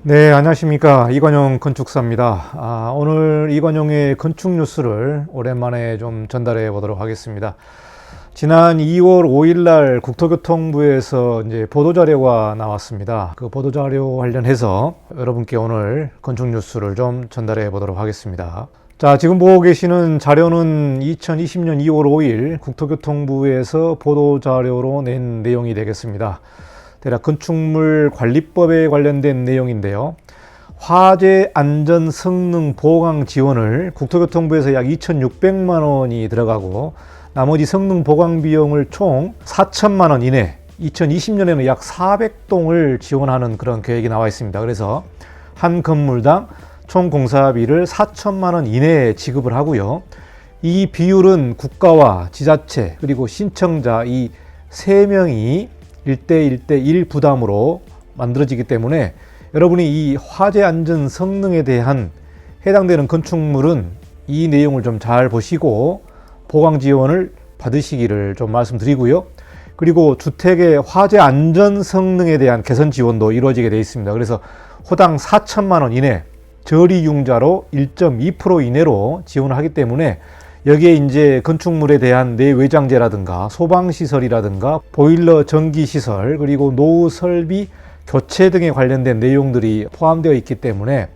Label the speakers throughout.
Speaker 1: 네, 안녕하십니까. 이관용 건축사입니다. 오늘 이관용의 건축 뉴스를 오랜만에 좀 전달해 보도록 하겠습니다. 지난 2월 5일 날 국토교통부에서 이제 보도자료가 나왔습니다. 그 보도자료 관련해서 여러분께 오늘 건축 뉴스를 좀 전달해 보도록 하겠습니다. 자, 지금 보고 계시는 자료는 2020년 2월 5일 국토교통부에서 보도자료로 낸 내용이 되겠습니다. 대략 건축물 관리법에 관련된 내용인데요. 화재 안전 성능 보강 지원을 국토교통부에서 약 2,600만 원이 들어가고 나머지 성능 보강 비용을 총 4천만 원 이내, 2020년에는 약 400동을 지원하는 그런 계획이 나와 있습니다. 그래서 한 건물당 총 공사비를 4천만 원 이내에 지급을 하고요. 이 비율은 국가와 지자체 그리고 신청자 이 3명이 1대1 부담으로 만들어지기 때문에 여러분이 이 화재 안전 성능에 대한 해당되는 건축물은 이 내용을 좀 잘 보시고 보강 지원을 받으시기를 좀 말씀드리고요. 그리고 주택의 화재 안전 성능에 대한 개선 지원도 이루어지게 되어 있습니다. 그래서 호당 4천만 원 이내, 저리융자로 1.2% 이내로 지원을 하기 때문에 여기에 이제 건축물에 대한 내외장재라든가 소방시설이라든가 보일러 전기시설 그리고 노후 설비 교체 등에 관련된 내용들이 포함되어 있기 때문에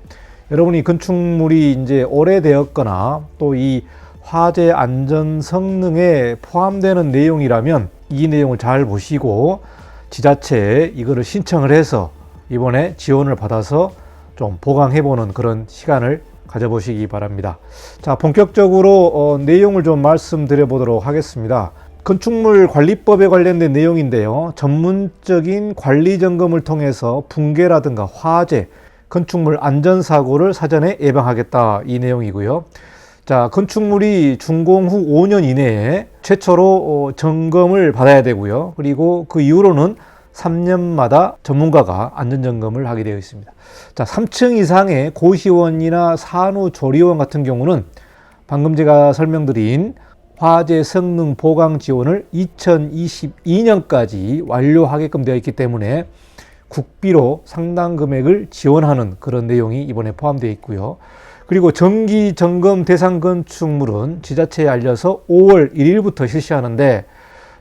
Speaker 1: 여러분이 건축물이 이제 오래되었거나 또 이 화재 안전 성능에 포함되는 내용이라면 이 내용을 잘 보시고 지자체에 이거를 신청을 해서 이번에 지원을 받아서 좀 보강해보는 그런 시간을 가져보시기 바랍니다. 자, 본격적으로 내용을 좀 말씀드려 보도록 하겠습니다. 건축물 관리법에 관련된 내용인데요. 전문적인 관리 점검을 통해서 붕괴라든가 화재, 건축물 안전사고를 사전에 예방하겠다 이 내용이고요. 자, 건축물이 준공 후 5년 이내에 최초로 점검을 받아야 되고요. 그리고 그 이후로는 3년마다 전문가가 안전점검을 하게 되어 있습니다. 자, 3층 이상의 고시원이나 산후조리원 같은 경우는 방금 제가 설명드린 화재 성능 보강 지원을 2022년까지 완료하게끔 되어 있기 때문에 국비로 상당 금액을 지원하는 그런 내용이 이번에 포함되어 있고요. 그리고 정기 점검 대상 건축물은 지자체에 알려서 5월 1일부터 실시하는데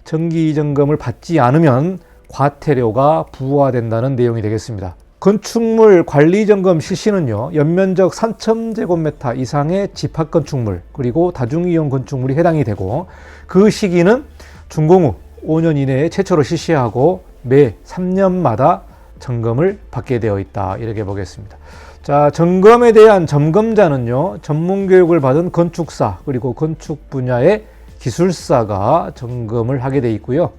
Speaker 1: 정기 점검을 받지 않으면 과태료가 부과된다는 내용이 되겠습니다. 건축물 관리점검 실시는요, 연면적 3,000제곱미터 이상의 집합건축물 그리고 다중이용 건축물이 해당이 되고 그 시기는 준공 후 5년 이내에 최초로 실시하고 매 3년마다 점검을 받게 되어 있다 이렇게 보겠습니다. 자, 점검에 대한 점검자는요, 전문교육을 받은 건축사 그리고 건축 분야의 기술사가 점검을 하게 되어 있고요.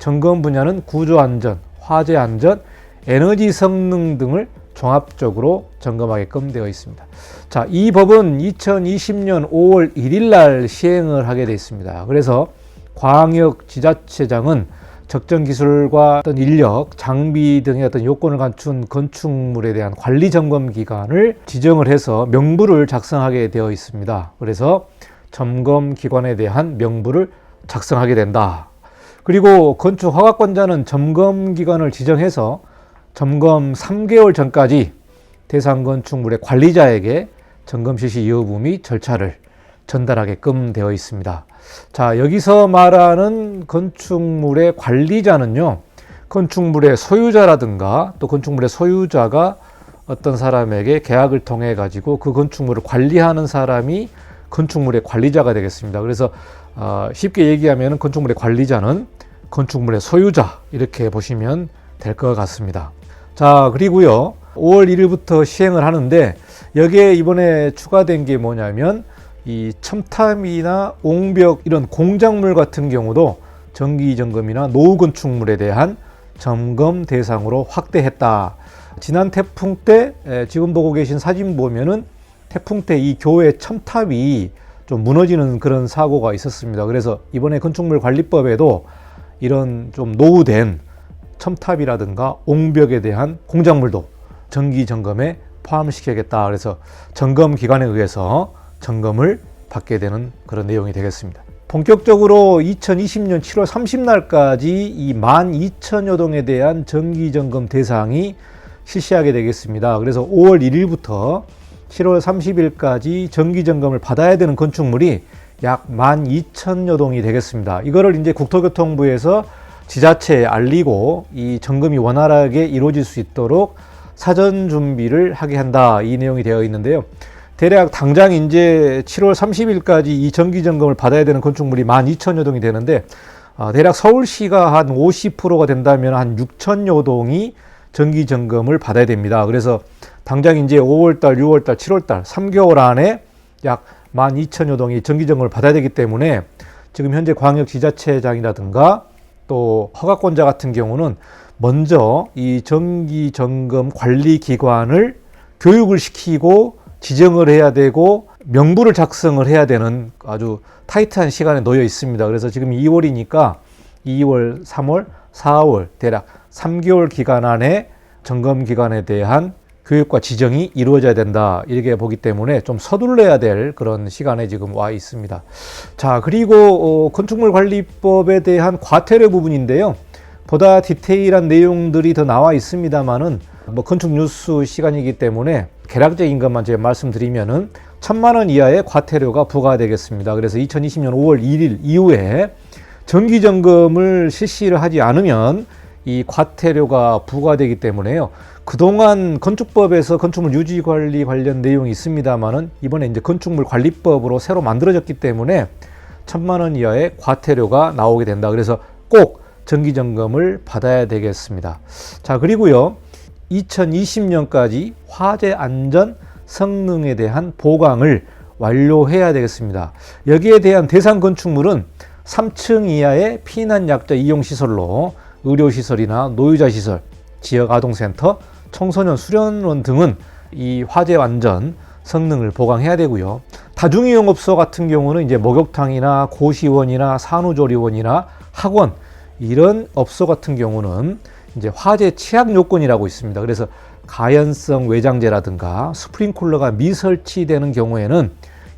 Speaker 1: 점검 분야는 구조안전, 화재안전, 에너지 성능 등을 종합적으로 점검하게끔 되어 있습니다. 자, 이 법은 2020년 5월 1일 날 시행을 하게 되어 있습니다. 그래서 광역 지자체장은 적정 기술과 어떤 인력, 장비 등의 어떤 요건을 갖춘 건축물에 대한 관리 점검 기관을 지정을 해서 명부를 작성하게 되어 있습니다. 그래서 점검 기관에 대한 명부를 작성하게 된다. 그리고 건축 허가권자는 점검 기관을 지정해서 점검 3개월 전까지 대상 건축물의 관리자에게 점검 실시 여부 및 절차를 전달하게끔 되어 있습니다. 자, 여기서 말하는 건축물의 관리자는요, 건축물의 소유자라든가 또 건축물의 소유자가 어떤 사람에게 계약을 통해 가지고 그 건축물을 관리하는 사람이 건축물의 관리자가 되겠습니다. 그래서 쉽게 얘기하면 건축물의 관리자는 건축물의 소유자 이렇게 보시면 될 것 같습니다. 자, 그리고요 5월 1일부터 시행을 하는데 여기에 이번에 추가된 게 뭐냐면 이 첨탑이나 옹벽 이런 공작물 같은 경우도 정기 점검이나 노후 건축물에 대한 점검 대상으로 확대했다. 지난 태풍 때 지금 보고 계신 사진 보면은 태풍 때 이 교회 첨탑이 좀 무너지는 그런 사고가 있었습니다. 그래서 이번에 건축물 관리법에도 이런 좀 노후된 첨탑이라든가 옹벽에 대한 공작물도 정기 점검에 포함시켜야겠다. 그래서 점검 기관에 의해서 점검을 받게 되는 그런 내용이 되겠습니다. 본격적으로 2020년 7월 30날까지 이 12,000여 동에 대한 정기 점검 대상이 실시하게 되겠습니다. 그래서 5월 1일부터 7월 30일까지 정기점검을 받아야 되는 건축물이 약 12,000여 동이 되겠습니다. 이거를 이제 국토교통부에서 지자체에 알리고 이 점검이 원활하게 이루어질 수 있도록 사전 준비를 하게 한다, 이 내용이 되어 있는데요. 대략 당장 이제 7월 30일까지 이 정기 점검을 받아야 되는 건축물이 12,000여 동이 되는데, 대략 서울시가 한 50%가 된다면 한 6,000여 동이 정기 점검을 받아야 됩니다. 그래서 당장 이제 5월달, 6월달, 7월달 3개월 안에 약 12,000여 동이 정기 점검을 받아야 되기 때문에 지금 현재 광역지자체장이라든가 또 허가권자 같은 경우는 먼저 이 정기 점검 관리 기관을 교육을 시키고 지정을 해야 되고 명부를 작성을 해야 되는 아주 타이트한 시간에 놓여 있습니다. 그래서 지금 2월이니까 2월, 3월, 4월 대략 3개월 기간 안에 점검 기관에 대한 교육과 지정이 이루어져야 된다, 이렇게 보기 때문에 좀 서둘러야 될 그런 시간에 지금 와 있습니다. 자, 그리고 건축물 관리법에 대한 과태료 부분인데요. 보다 디테일한 내용들이 더 나와 있습니다만은 건축 뉴스 시간이기 때문에 개략적인 것만 제가 말씀드리면은 1,000만 원 이하의 과태료가 부과되겠습니다. 그래서 2020년 5월 1일 이후에 정기 점검을 실시를 하지 않으면 이 과태료가 부과되기 때문에요. 그동안 건축법에서 건축물 유지 관리 관련 내용이 있습니다만은 이번에 이제 건축물 관리법으로 새로 만들어졌기 때문에 1,000만 원 이하의 과태료가 나오게 된다. 그래서 꼭 정기 점검을 받아야 되겠습니다. 자, 그리고요, 2020년까지 화재 안전 성능에 대한 보강을 완료해야 되겠습니다. 여기에 대한 대상 건축물은 3층 이하의 피난 약자 이용 시설로 의료시설이나 노유자 시설, 지역 아동센터, 청소년 수련원 등은 이 화재 안전 성능을 보강해야 되고요. 다중이용업소 같은 경우는 이제 목욕탕이나 고시원이나 산후조리원이나 학원, 이런 업소 같은 경우는 이제 화재 취약 요건이라고 있습니다. 그래서 가연성 외장재라든가 스프링클러가 미설치되는 경우에는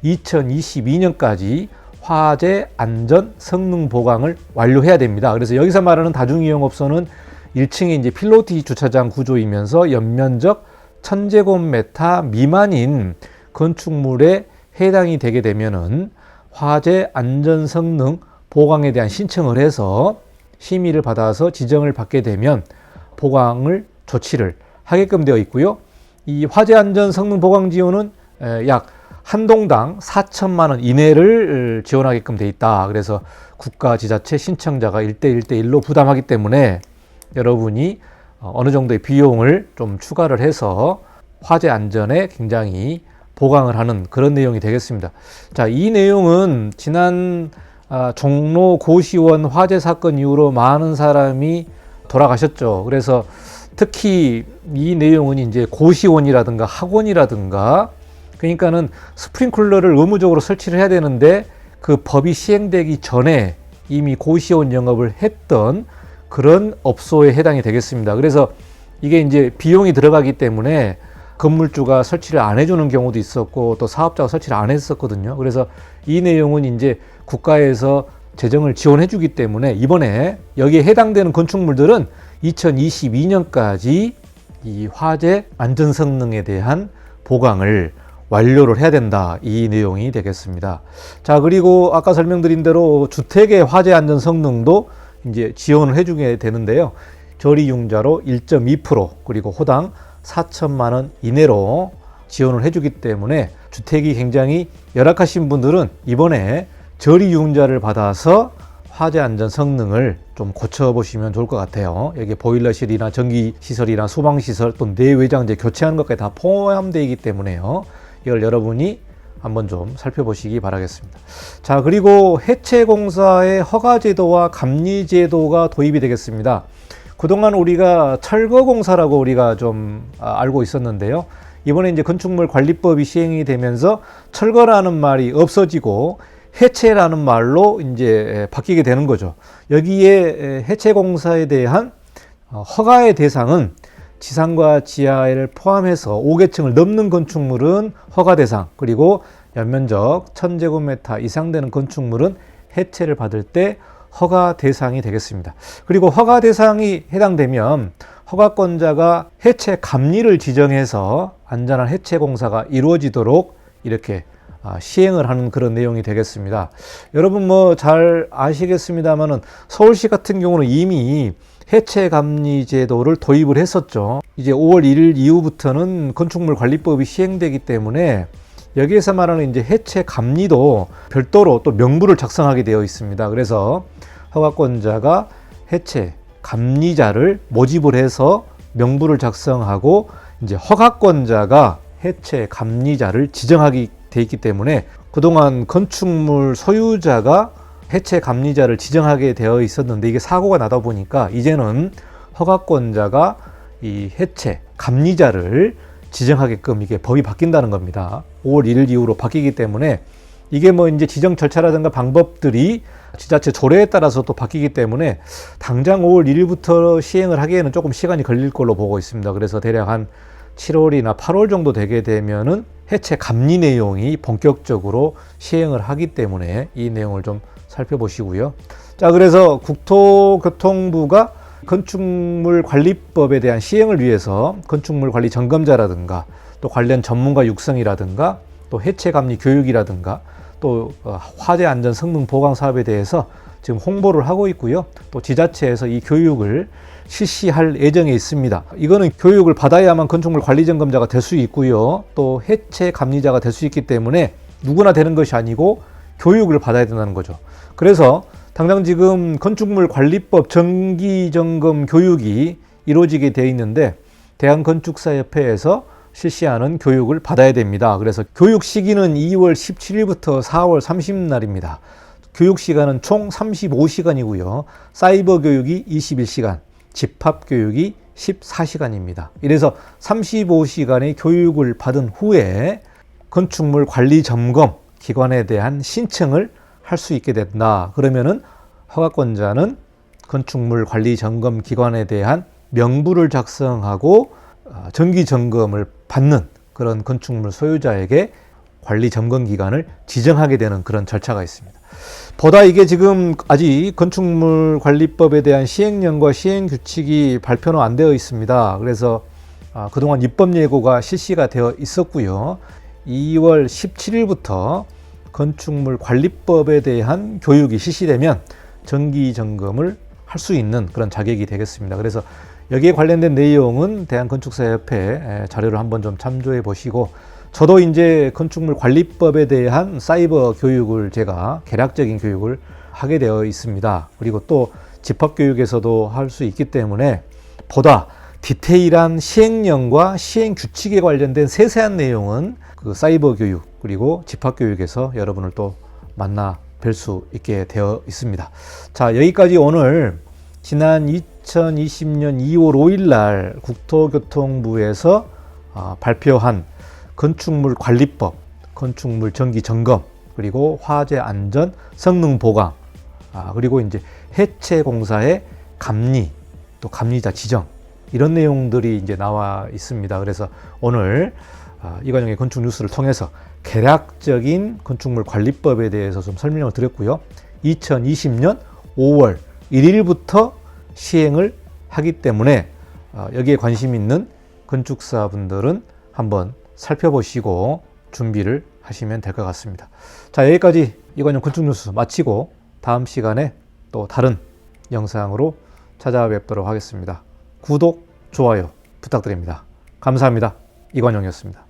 Speaker 1: 2022년까지 화재 안전 성능 보강을 완료해야 됩니다. 그래서 여기서 말하는 다중이용업소는 1층에 이제 필로티 주차장 구조이면서 연면적 1000제곱미터 미만인 건축물에 해당이 되게 되면은 화재 안전 성능 보강에 대한 신청을 해서 심의를 받아서 지정을 받게 되면 보강을 조치를 하게끔 되어 있고요. 이 화재 안전 성능 보강 지원은 약 한 동당 4천만 원 이내를 지원하게끔 되어 있다. 그래서 국가 지자체 신청자가 1대1로 부담하기 때문에 여러분이 어느 정도의 비용을 좀 추가를 해서 화재 안전에 굉장히 보강을 하는 그런 내용이 되겠습니다. 자, 이 내용은 지난 종로 고시원 화재 사건 이후로 많은 사람이 돌아가셨죠. 그래서 특히 이 내용은 이제 고시원이라든가 학원이라든가, 그러니까는 스프링클러를 의무적으로 설치를 해야 되는데 그 법이 시행되기 전에 이미 고시원 영업을 했던 그런 업소에 해당이 되겠습니다. 그래서 이게 이제 비용이 들어가기 때문에 건물주가 설치를 안 해주는 경우도 있었고 또 사업자가 설치를 안 했었거든요. 그래서 이 내용은 이제 국가에서 재정을 지원해 주기 때문에 이번에 여기에 해당되는 건축물들은 2022년까지 이 화재 안전 성능에 대한 보강을 완료를 해야 된다, 이 내용이 되겠습니다. 자, 그리고 아까 설명드린 대로 주택의 화재 안전 성능도 이제 지원을 해주게 되는데요. 저리융자로 1.2% 그리고 호당 4천만 원 이내로 지원을 해주기 때문에 주택이 굉장히 열악하신 분들은 이번에 저리융자를 받아서 화재 안전 성능을 좀 고쳐보시면 좋을 것 같아요. 여기 보일러실이나 전기시설이나 소방시설 또 내외장재 교체하는 것까지 다 포함되어 있기 때문에요. 이걸 여러분이 한번 좀 살펴보시기 바라겠습니다. 자, 그리고 해체공사의 허가제도와 감리제도가 도입이 되겠습니다. 그동안 우리가 철거공사라고 우리가 좀 알고 있었는데요. 이번에 이제 건축물 관리법이 시행이 되면서 철거라는 말이 없어지고 해체라는 말로 이제 바뀌게 되는 거죠. 여기에 해체공사에 대한 허가의 대상은 지상과 지하를 포함해서 5계층을 넘는 건축물은 허가 대상, 그리고 연면적 1000제곱미터 이상 되는 건축물은 해체를 받을 때 허가 대상이 되겠습니다. 그리고 허가 대상이 해당되면 허가권자가 해체 감리를 지정해서 안전한 해체 공사가 이루어지도록 이렇게 시행을 하는 그런 내용이 되겠습니다. 여러분 뭐 잘 아시겠습니다만은 서울시 같은 경우는 이미 해체 감리 제도를 도입을 했었죠. 이제 5월 1일 이후부터는 건축물 관리법이 시행되기 때문에 여기에서 말하는 이제 해체 감리도 별도로 또 명부를 작성하게 되어 있습니다. 그래서 허가권자가 해체 감리자를 모집을 해서 명부를 작성하고 이제 허가권자가 해체 감리자를 지정하게 돼 있기 때문에 그동안 건축물 소유자가 해체 감리자를 지정하게 되어 있었는데 이게 사고가 나다 보니까 이제는 허가권자가 이 해체 감리자를 지정하게끔 이게 법이 바뀐다는 겁니다. 5월 1일 이후로 바뀌기 때문에 이게 뭐 이제 지정 절차라든가 방법들이 지자체 조례에 따라서 또 바뀌기 때문에 당장 5월 1일부터 시행을 하기에는 조금 시간이 걸릴 걸로 보고 있습니다. 그래서 대략 한 7월이나 8월 정도 되게 되면은 해체 감리 내용이 본격적으로 시행을 하기 때문에 이 내용을 좀 살펴보시고요. 자, 그래서 국토교통부가 건축물 관리법에 대한 시행을 위해서 건축물 관리 점검자라든가 또 관련 전문가 육성이라든가 또 해체 감리 교육이라든가 또 화재 안전 성능 보강 사업에 대해서 지금 홍보를 하고 있고요. 또 지자체에서 이 교육을 실시할 예정에 있습니다. 이거는 교육을 받아야만 건축물 관리 점검자가 될 수 있고요. 또 해체 감리자가 될 수 있기 때문에 누구나 되는 것이 아니고 교육을 받아야 된다는 거죠. 그래서 당장 지금 건축물 관리법 정기 점검 교육이 이루어지게 되어 있는데 대한건축사협회에서 실시하는 교육을 받아야 됩니다. 그래서 교육 시기는 2월 17일부터 4월 30일날입니다. 교육 시간은 총 35시간이고요. 사이버 교육이 21시간, 집합 교육이 14시간입니다. 이래서 35시간의 교육을 받은 후에 건축물 관리 점검 기관에 대한 신청을 할 수 있게 된다. 그러면은 허가권자는 건축물 관리 점검 기관에 대한 명부를 작성하고 정기 점검을 받는 그런 건축물 소유자에게 관리 점검 기관을 지정하게 되는 그런 절차가 있습니다. 보다 이게 지금 아직 건축물 관리법에 대한 시행령과 시행 규칙이 발표는 안 되어 있습니다. 그래서 그동안 입법 예고가 실시가 되어 있었고요. 2월 17일부터 건축물 관리법에 대한 교육이 실시되면 정기 점검을 할 수 있는 그런 자격이 되겠습니다. 그래서 여기에 관련된 내용은 대한건축사협회 자료를 한번 좀 참조해 보시고 저도 이제 건축물 관리법에 대한 사이버 교육을 제가 개략적인 교육을 하게 되어 있습니다. 그리고 또 집합교육에서도 할 수 있기 때문에 보다 디테일한 시행령과 시행 규칙에 관련된 세세한 내용은 그 사이버 교육 그리고 집합교육에서 여러분을 또 만나 뵐 수 있게 되어 있습니다. 자, 여기까지 오늘 지난 2020년 2월 5일 날 국토교통부에서 발표한 건축물 관리법, 건축물 정기 점검, 그리고 화재 안전 성능 보강, 그리고 이제 해체 공사의 감리, 또 감리자 지정 이런 내용들이 이제 나와 있습니다. 그래서 오늘 이관영의 건축 뉴스를 통해서 개략적인 건축물 관리법에 대해서 좀 설명을 드렸고요. 2020년 5월 1일부터 시행을 하기 때문에 여기에 관심 있는 건축사분들은 한번 살펴보시고 준비를 하시면 될 것 같습니다. 자, 여기까지 이관영 건축 뉴스 마치고 다음 시간에 또 다른 영상으로 찾아뵙도록 하겠습니다. 구독, 좋아요 부탁드립니다. 감사합니다. 이관영이었습니다.